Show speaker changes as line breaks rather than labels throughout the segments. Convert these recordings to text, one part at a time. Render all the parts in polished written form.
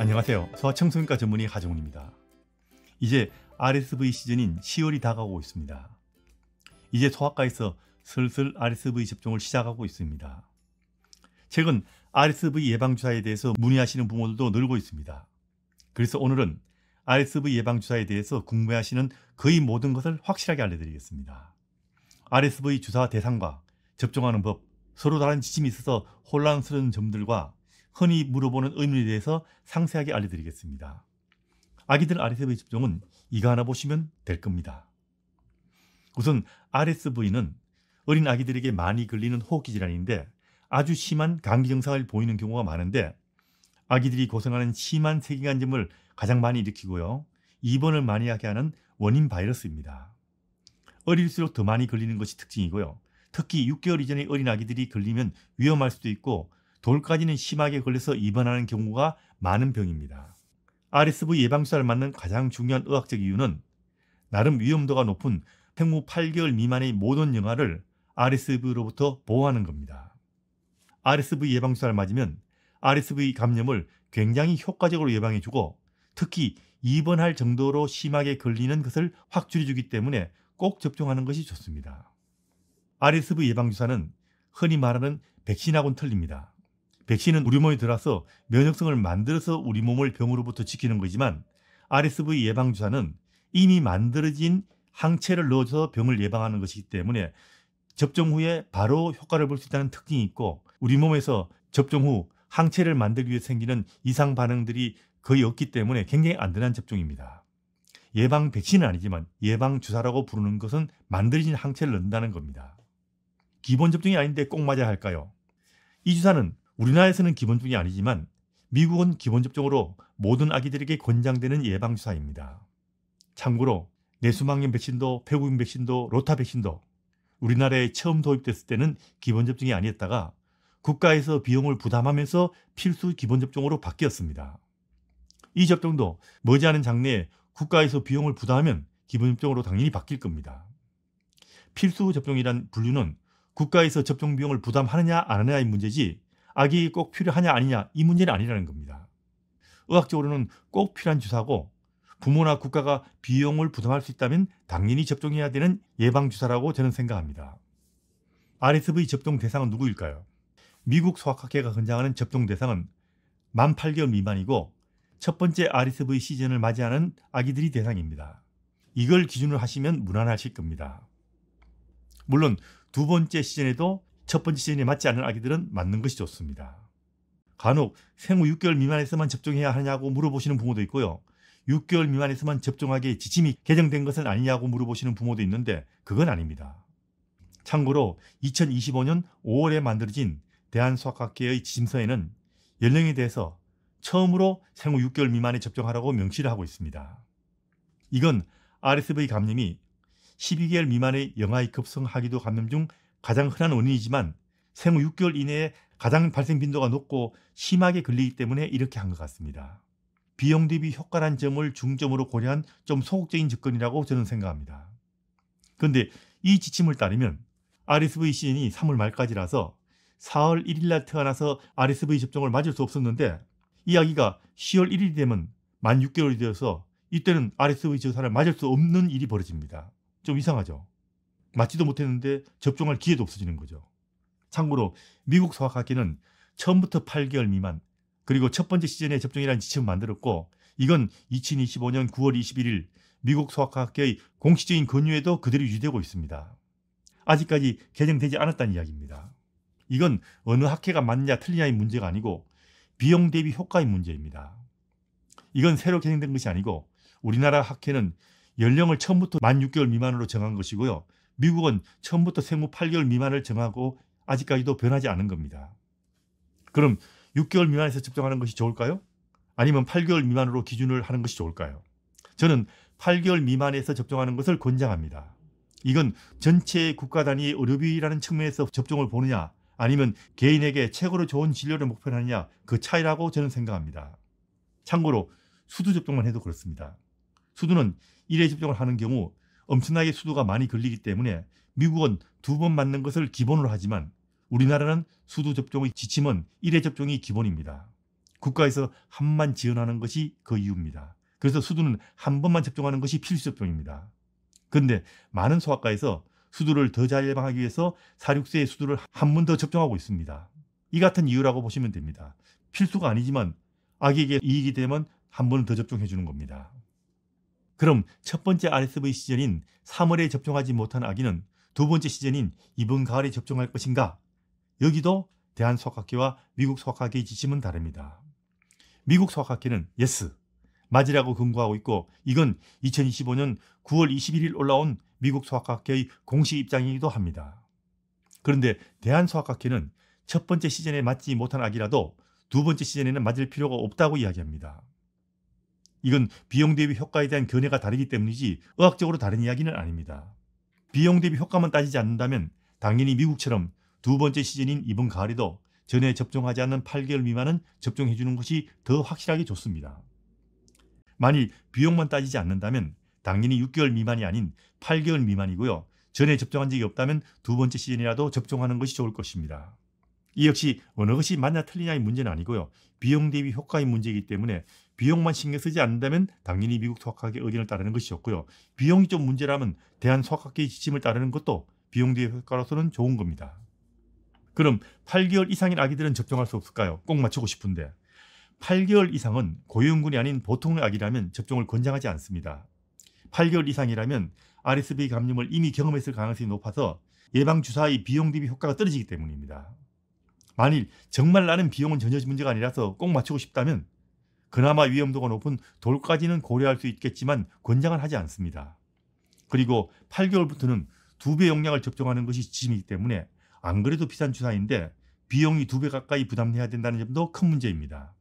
안녕하세요. 소아청소년과 전문의 하정훈입니다. 이제 RSV 시즌인 10월이 다가오고 있습니다. 이제 소아과에서 슬슬 RSV 접종을 시작하고 있습니다. 최근 RSV 예방주사에 대해서 문의하시는 부모들도 늘고 있습니다. 그래서 오늘은 RSV 예방주사에 대해서 궁금해하시는 거의 모든 것을 확실하게 알려드리겠습니다. RSV 주사 대상과 접종하는 법, 서로 다른 지침이 있어서 혼란스러운 점들과 흔히 물어보는 의문에 대해서 상세하게 알려드리겠습니다. 아기들 RSV 접종은 이거 하나 보시면 될 겁니다. 우선 RSV는 어린 아기들에게 많이 걸리는 호흡기 질환인데 아주 심한 감기 증상을 보이는 경우가 많은데 아기들이 고생하는 심한 세균감염을 가장 많이 일으키고요. 입원을 많이 하게 하는 원인 바이러스입니다. 어릴수록 더 많이 걸리는 것이 특징이고요. 특히 6개월 이전의 어린 아기들이 걸리면 위험할 수도 있고 돌까지는 심하게 걸려서 입원하는 경우가 많은 병입니다. RSV 예방주사를 맞는 가장 중요한 의학적 이유는 나름 위험도가 높은 생후 8개월 미만의 모든 영아를 RSV로부터 보호하는 겁니다. RSV 예방주사를 맞으면 RSV 감염을 굉장히 효과적으로 예방해주고 특히 입원할 정도로 심하게 걸리는 것을 확 줄여주기 때문에 꼭 접종하는 것이 좋습니다. RSV 예방주사는 흔히 말하는 백신하고는 틀립니다. 백신은 우리 몸에 들어와서 면역성을 만들어서 우리 몸을 병으로부터 지키는 거지만 RSV 예방주사는 이미 만들어진 항체를 넣어서 병을 예방하는 것이기 때문에 접종 후에 바로 효과를 볼 수 있다는 특징이 있고 우리 몸에서 접종 후 항체를 만들기 위해 생기는 이상 반응들이 거의 없기 때문에 굉장히 안전한 접종입니다. 예방 백신은 아니지만 예방주사라고 부르는 것은 만들어진 항체를 넣는다는 겁니다. 기본 접종이 아닌데 꼭 맞아야 할까요? 이 주사는 우리나라에서는 기본 접종이 아니지만 미국은 기본 접종으로 모든 아기들에게 권장되는 예방주사입니다. 참고로 뇌수막염 백신도 폐구경 백신도 로타 백신도 우리나라에 처음 도입됐을 때는 기본 접종이 아니었다가 국가에서 비용을 부담하면서 필수 기본 접종으로 바뀌었습니다. 이 접종도 머지않은 장래에 국가에서 비용을 부담하면 기본 접종으로 당연히 바뀔 겁니다. 필수 접종이란 분류는 국가에서 접종 비용을 부담하느냐 안 하느냐의 문제지 아기에게 꼭 필요하냐 아니냐 이 문제는 아니라는 겁니다. 의학적으로는 꼭 필요한 주사고 부모나 국가가 비용을 부담할 수 있다면 당연히 접종해야 되는 예방주사라고 저는 생각합니다. RSV 접종 대상은 누구일까요? 미국 소아학회가 권장하는 접종 대상은 만 8개월 미만이고 첫 번째 RSV 시즌을 맞이하는 아기들이 대상입니다. 이걸 기준으로 하시면 무난하실 겁니다. 물론 두 번째 시즌에도 첫 번째 시즌에 맞지 않는 아기들은 맞는 것이 좋습니다. 간혹 생후 6개월 미만에서만 접종해야 하냐고 물어보시는 부모도 있고요. 6개월 미만에서만 접종하기에 지침이 개정된 것은 아니냐고 물어보시는 부모도 있는데 그건 아닙니다. 참고로 2025년 5월에 만들어진 대한소아학회의 지침서에는 연령에 대해서 처음으로 생후 6개월 미만에 접종하라고 명시를 하고 있습니다. 이건 RSV 감염이 12개월 미만의 영아의 급성하기도 감염 중 가장 흔한 원인이지만 생후 6개월 이내에 가장 발생 빈도가 높고 심하게 걸리기 때문에 이렇게 한 것 같습니다. 비용 대비 효과란 점을 중점으로 고려한 좀 소극적인 접근이라고 저는 생각합니다. 그런데 이 지침을 따르면 RSV 시즌이 3월 말까지라서 4월 1일 날 태어나서 RSV 접종을 맞을 수 없었는데 이 아기가 10월 1일이 되면 만 6개월이 되어서 이때는 RSV 주사를 맞을 수 없는 일이 벌어집니다. 좀 이상하죠? 맞지도 못했는데 접종할 기회도 없어지는 거죠. 참고로 미국 소아학회는 처음부터 8개월 미만 그리고 첫 번째 시즌에 접종이라는 지침을 만들었고 이건 2025년 9월 21일 미국 소아학회의 공식적인 권유에도 그대로 유지되고 있습니다. 아직까지 개정되지 않았다는 이야기입니다. 이건 어느 학회가 맞느냐 틀리냐의 문제가 아니고 비용 대비 효과의 문제입니다. 이건 새로 개정된 것이 아니고 우리나라 학회는 연령을 처음부터 만 6개월 미만으로 정한 것이고요. 미국은 처음부터 생후 8개월 미만을 정하고 아직까지도 변하지 않은 겁니다. 그럼 6개월 미만에서 접종하는 것이 좋을까요? 아니면 8개월 미만으로 기준을 하는 것이 좋을까요? 저는 8개월 미만에서 접종하는 것을 권장합니다. 이건 전체 국가 단위의 의료비라는 측면에서 접종을 보느냐 아니면 개인에게 최고로 좋은 진료를 목표로 하느냐 그 차이라고 저는 생각합니다. 참고로 수두 접종만 해도 그렇습니다. 수두는 1회 접종을 하는 경우 엄청나게 수두가 많이 걸리기 때문에 미국은 2번 맞는 것을 기본으로 하지만 우리나라는 수두 접종의 지침은 1회 접종이 기본입니다. 국가에서 한 번만 지원하는 것이 그 이유입니다. 그래서 수두는 한 번만 접종하는 것이 필수 접종입니다. 그런데 많은 소아과에서 수두를 더 잘 예방하기 위해서 4, 6세의 수두를 한 번 더 접종하고 있습니다. 이 같은 이유라고 보시면 됩니다. 필수가 아니지만 아기에게 이익이 되면 한 번 더 접종해 주는 겁니다. 그럼 첫 번째 RSV 시즌인 3월에 접종하지 못한 아기는 두 번째 시즌인 이번 가을에 접종할 것인가? 여기도 대한소아과학회와 미국 소아과학회의 지침은 다릅니다. 미국 소아과학회는 yes, 맞으라고 권고하고 있고 이건 2025년 9월 21일 올라온 미국 소아과학회의 공식 입장이기도 합니다. 그런데 대한소아과학회는 첫 번째 시즌에 맞지 못한 아기라도 두 번째 시즌에는 맞을 필요가 없다고 이야기합니다. 이건 비용 대비 효과에 대한 견해가 다르기 때문이지 의학적으로 다른 이야기는 아닙니다. 비용 대비 효과만 따지지 않는다면 당연히 미국처럼 두 번째 시즌인 이번 가을에도 전에 접종하지 않은 8개월 미만은 접종해 주는 것이 더 확실하게 좋습니다. 만일 비용만 따지지 않는다면 당연히 6개월 미만이 아닌 8개월 미만이고요. 전에 접종한 적이 없다면 두 번째 시즌이라도 접종하는 것이 좋을 것입니다. 이 역시 어느 것이 맞냐 틀리냐의 문제는 아니고요. 비용 대비 효과의 문제이기 때문에 비용만 신경 쓰지 않는다면 당연히 미국 소아과학회 의견을 따르는 것이 좋고요. 비용이 좀 문제라면 대한소아과학회의 지침을 따르는 것도 비용 대비 효과로서는 좋은 겁니다. 그럼 8개월 이상인 아기들은 접종할 수 없을까요? 꼭 맞추고 싶은데 8개월 이상은 고위험군이 아닌 보통의 아기라면 접종을 권장하지 않습니다. 8개월 이상이라면 RSV 감염을 이미 경험했을 가능성이 높아서 예방주사의 비용 대비 효과가 떨어지기 때문입니다. 만일 정말 나는 비용은 전혀 문제가 아니라서 꼭 맞추고 싶다면 그나마 위험도가 높은 돌까지는 고려할 수 있겠지만 권장은 하지 않습니다. 그리고 8개월부터는 2배 용량을 접종하는 것이 지침이기 때문에 안 그래도 비싼 주사인데 비용이 2배 가까이 부담해야 된다는 점도 큰 문제입니다.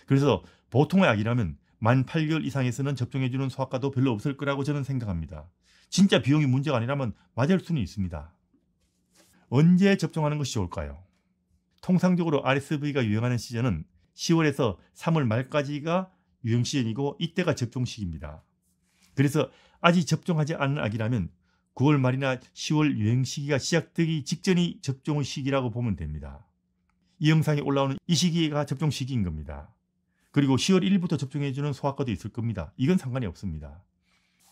그래서 보통의 아기라면 만 8개월 이상에서는 접종해주는 소아과도 별로 없을 거라고 저는 생각합니다. 진짜 비용이 문제가 아니라면 맞을 수는 있습니다. 언제 접종하는 것이 좋을까요? 통상적으로 RSV가 유행하는 시즌은 10월에서 3월 말까지가 유행 시즌이고 이때가 접종 시기입니다. 그래서 아직 접종하지 않은 아기라면 9월 말이나 10월 유행 시기가 시작되기 직전이 접종 시기라고 보면 됩니다. 이 영상에 올라오는 이 시기가 접종 시기인 겁니다. 그리고 10월 1일부터 접종해주는 소아과도 있을 겁니다. 이건 상관이 없습니다.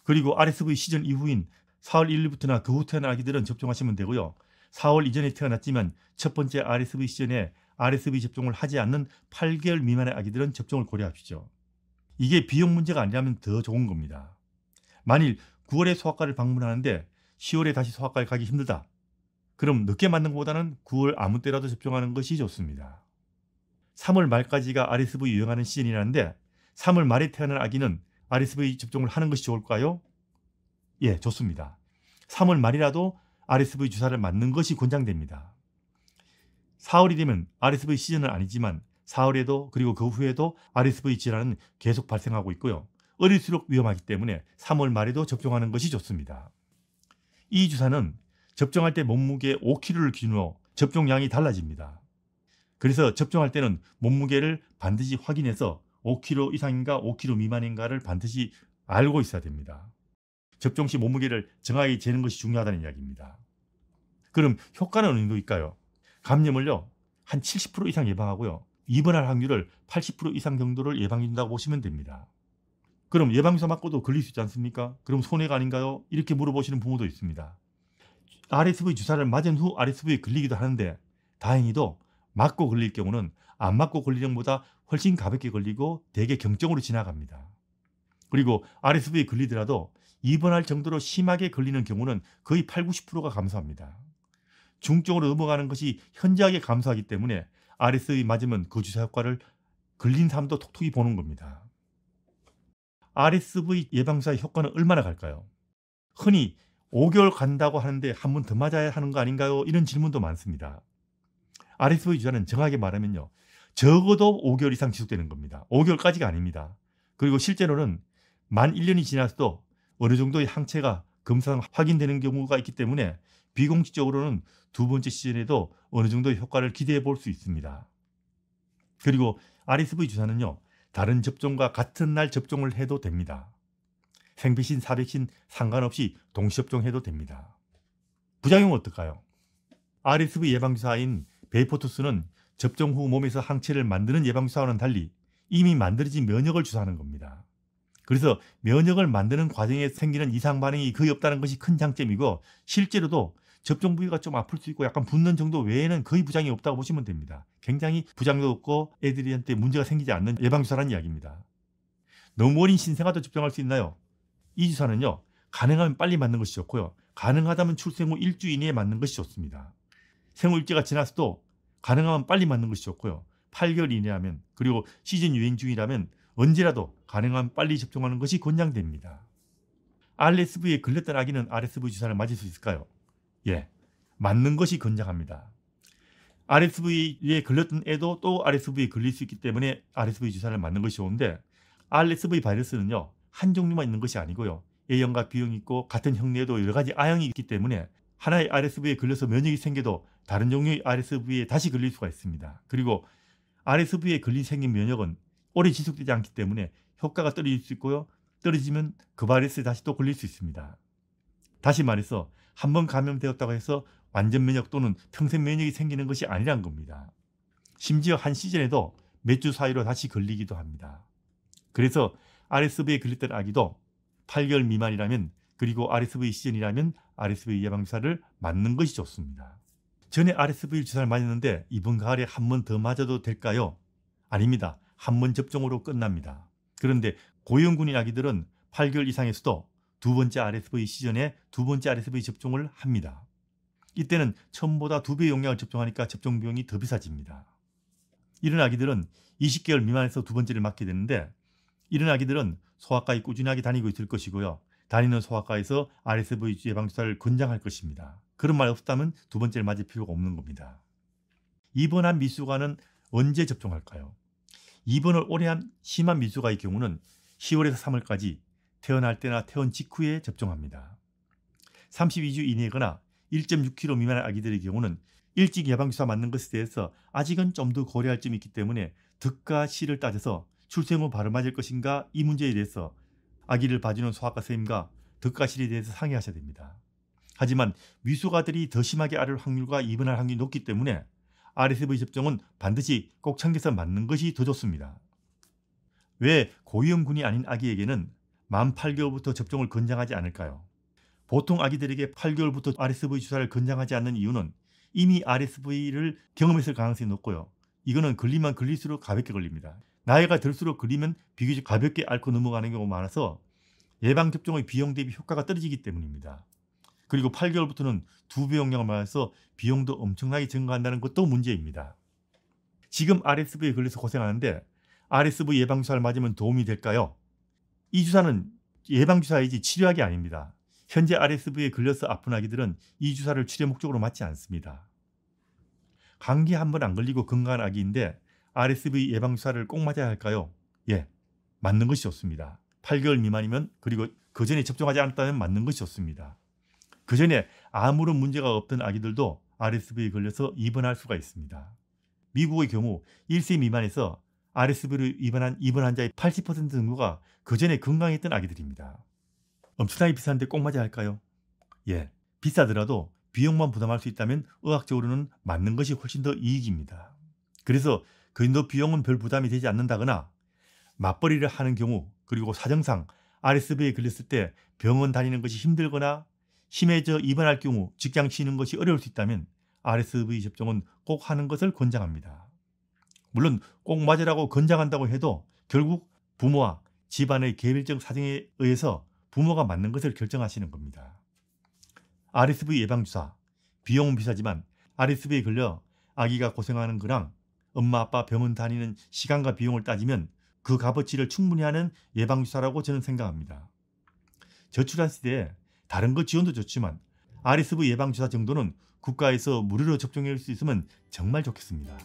그리고 RSV 시즌 이후인 4월 1일부터나 그 후 태어난 아기들은 접종하시면 되고요. 4월 이전에 태어났지만 첫 번째 RSV 시즌에 RSV 접종을 하지 않는 8개월 미만의 아기들은 접종을 고려하십시오. 이게 비용 문제가 아니라면 더 좋은 겁니다. 만일 9월에 소아과를 방문하는데 10월에 다시 소아과에 가기 힘들다. 그럼 늦게 맞는 것보다는 9월 아무 때라도 접종하는 것이 좋습니다. 3월 말까지가 RSV 유행하는 시즌이라는데 3월 말에 태어난 아기는 RSV 접종을 하는 것이 좋을까요? 예, 좋습니다. 3월 말이라도 RSV 주사를 맞는 것이 권장됩니다. 4월이 되면 RSV 시즌은 아니지만 4월에도 그리고 그 후에도 RSV 질환은 계속 발생하고 있고요. 어릴수록 위험하기 때문에 3월 말에도 접종하는 것이 좋습니다. 이 주사는 접종할 때 몸무게 5kg를 기준으로 접종량이 달라집니다. 그래서 접종할 때는 몸무게를 반드시 확인해서 5kg 이상인가 5kg 미만인가를 반드시 알고 있어야 됩니다. 접종 시 몸무게를 정확히 재는 것이 중요하다는 이야기입니다. 그럼 효과는 어느 정도일까요? 감염을요 한 70% 이상 예방하고요. 입원할 확률을 80% 이상 정도를 예방해준다고 보시면 됩니다. 그럼 예방주사 맞고도 걸릴 수 있지 않습니까? 그럼 손해가 아닌가요? 이렇게 물어보시는 부모도 있습니다. RSV 주사를 맞은 후 RSV에 걸리기도 하는데 다행히도 맞고 걸릴 경우는 안 맞고 걸리는 것보다 훨씬 가볍게 걸리고 대개 경증으로 지나갑니다. 그리고 RSV에 걸리더라도 입원할 정도로 심하게 걸리는 경우는 거의 80~90%가 감소합니다. 중증으로 넘어가는 것이 현저하게 감소하기 때문에 RSV 맞으면 그 주사 효과를 걸린 사람도 톡톡히 보는 겁니다. RSV 예방주사의 효과는 얼마나 갈까요? 흔히 5개월 간다고 하는데 한 번 더 맞아야 하는 거 아닌가요? 이런 질문도 많습니다. RSV 주사는 정확하게 말하면요. 적어도 5개월 이상 지속되는 겁니다. 5개월까지가 아닙니다. 그리고 실제로는 만 1년이 지나서도 어느 정도의 항체가 검사상 확인되는 경우가 있기 때문에 비공식적으로는 두 번째 시즌에도 어느 정도의 효과를 기대해 볼 수 있습니다. 그리고 RSV 주사는요. 다른 접종과 같은 날 접종을 해도 됩니다. 생백신, 사백신 상관없이 동시접종해도 됩니다. 부작용은 어떨까요? RSV 예방주사인 베이포투스는 접종 후 몸에서 항체를 만드는 예방주사와는 달리 이미 만들어진 면역을 주사하는 겁니다. 그래서 면역을 만드는 과정에 생기는 이상 반응이 거의 없다는 것이 큰 장점이고, 실제로도 접종 부위가 좀 아플 수 있고 약간 붓는 정도 외에는 거의 부작용이 없다고 보시면 됩니다. 굉장히 부작용도 없고 애들한테 문제가 생기지 않는 예방주사라는 이야기입니다. 너무 어린 신생아도 접종할 수 있나요? 이 주사는요, 가능하면 빨리 맞는 것이 좋고요. 가능하다면 출생 후 일주 이내에 맞는 것이 좋습니다. 생후일주가 지났어도 가능하면 빨리 맞는 것이 좋고요. 8개월 이내라면, 그리고 시즌 유행 중이라면 언제라도 가능하면 빨리 접종하는 것이 권장됩니다. RSV에 걸렸던 아기는 RSV 주사를 맞을 수 있을까요? 예, 맞는 것이 권장합니다. RSV에 걸렸던 애도 또 RSV에 걸릴 수 있기 때문에 RSV 주사를 맞는 것이 좋은데, RSV 바이러스는요, 한 종류만 있는 것이 아니고요. A형과 B형이 있고 같은 형내에도 여러 가지 A형이 있기 때문에 하나의 RSV에 걸려서 면역이 생겨도 다른 종류의 RSV에 다시 걸릴 수가 있습니다. 그리고 RSV에 생긴 면역은 오래 지속되지 않기 때문에 효과가 떨어질 수 있고요. 떨어지면 그 바이러스에 다시 또 걸릴 수 있습니다. 다시 말해서 한번 감염되었다고 해서 완전 면역 또는 평생 면역이 생기는 것이 아니란 겁니다. 심지어 한 시즌에도 몇 주 사이로 다시 걸리기도 합니다. 그래서 RSV에 걸렸던 아기도 8개월 미만이라면, 그리고 RSV 시즌이라면 RSV 예방주사를 맞는 것이 좋습니다. 전에 RSV 주사를 맞았는데 이번 가을에 한 번 더 맞아도 될까요? 아닙니다. 한 번 접종으로 끝납니다. 그런데 고위험군인 아기들은 8개월 이상에서도 두 번째 RSV 시즌에 두 번째 RSV 접종을 합니다. 이때는 처음보다 2배 용량을 접종하니까 접종 비용이 더 비싸집니다. 이런 아기들은 20개월 미만에서 두 번째를 맞게 되는데, 이런 아기들은 소아과에 꾸준하게 다니고 있을 것이고요. 다니는 소아과에서 RSV 예방주사를 권장할 것입니다. 그런 말 없다면 두 번째를 맞을 필요가 없는 겁니다. 입원한 미숙아는 언제 접종할까요? 입원을 오래 한 심한 미숙아의 경우는 10월에서 3월까지 태어날 때나 태어난 직후에 접종합니다. 32주 이내거나 1.6kg 미만의 아기들의 경우는 일찍 예방주사 맞는 것에 대해서 아직은 좀 더 고려할 점이 있기 때문에 득과 실을 따져서 출생 후 바로 맞을 것인가, 이 문제에 대해서 아기를 봐주는 소아과 선생님과 득과 실에 대해서 상의하셔야 됩니다. 하지만 미숙아들이 더 심하게 앓을 확률과 입원할 확률이 높기 때문에 RSV 접종은 반드시 꼭 챙겨서 맞는 것이 더 좋습니다. 왜 고위험군이 아닌 아기에게는 만 8개월부터 접종을 권장하지 않을까요? 보통 아기들에게 8개월부터 RSV 주사를 권장하지 않는 이유는 이미 RSV를 경험했을 가능성이 높고요. 이거는 걸리면 걸릴수록 가볍게 걸립니다. 나이가 들수록 걸리면 비교적 가볍게 앓고 넘어가는 경우가 많아서 예방접종의 비용 대비 효과가 떨어지기 때문입니다. 그리고 8개월부터는 2배 용량을 맞아서 비용도 엄청나게 증가한다는 것도 문제입니다. 지금 RSV에 걸려서 고생하는데 RSV 예방주사를 맞으면 도움이 될까요? 이 주사는 예방주사이지 치료약이 아닙니다. 현재 RSV에 걸려서 아픈 아기들은 이 주사를 치료 목적으로 맞지 않습니다. 감기 한 번 안 걸리고 건강한 아기인데 RSV 예방주사를 꼭 맞아야 할까요? 예, 맞는 것이 좋습니다. 8개월 미만이면, 그리고 그 전에 접종하지 않았다면 맞는 것이 좋습니다. 그 전에 아무런 문제가 없던 아기들도 RSV에 걸려서 입원할 수가 있습니다. 미국의 경우 1세 미만에서 RSV로 입원 환자의 80% 정도가 그 전에 건강했던 아기들입니다. 엄청나게 비싼데 꼭 맞아야 할까요? 예, 비싸더라도 비용만 부담할 수 있다면 의학적으로는 맞는 것이 훨씬 더 이익입니다. 그래서 그 정도 비용은 별 부담이 되지 않는다거나 맞벌이를 하는 경우, 그리고 사정상 RSV에 걸렸을 때 병원 다니는 것이 힘들거나 심해져 입원할 경우 직장 치는 것이 어려울 수 있다면 RSV 접종은 꼭 하는 것을 권장합니다. 물론 꼭 맞으라고 권장한다고 해도 결국 부모와 집안의 개별적 사정에 의해서 부모가 맞는 것을 결정하시는 겁니다. RSV 예방주사, 비용은 비싸지만 RSV에 걸려 아기가 고생하는 거랑 엄마 아빠 병원 다니는 시간과 비용을 따지면 그 값어치를 충분히 하는 예방주사라고 저는 생각합니다. 저출산 시대에 다른 것 지원도 좋지만 RSV 예방주사 정도는 국가에서 무료로 접종할 수 있으면 정말 좋겠습니다.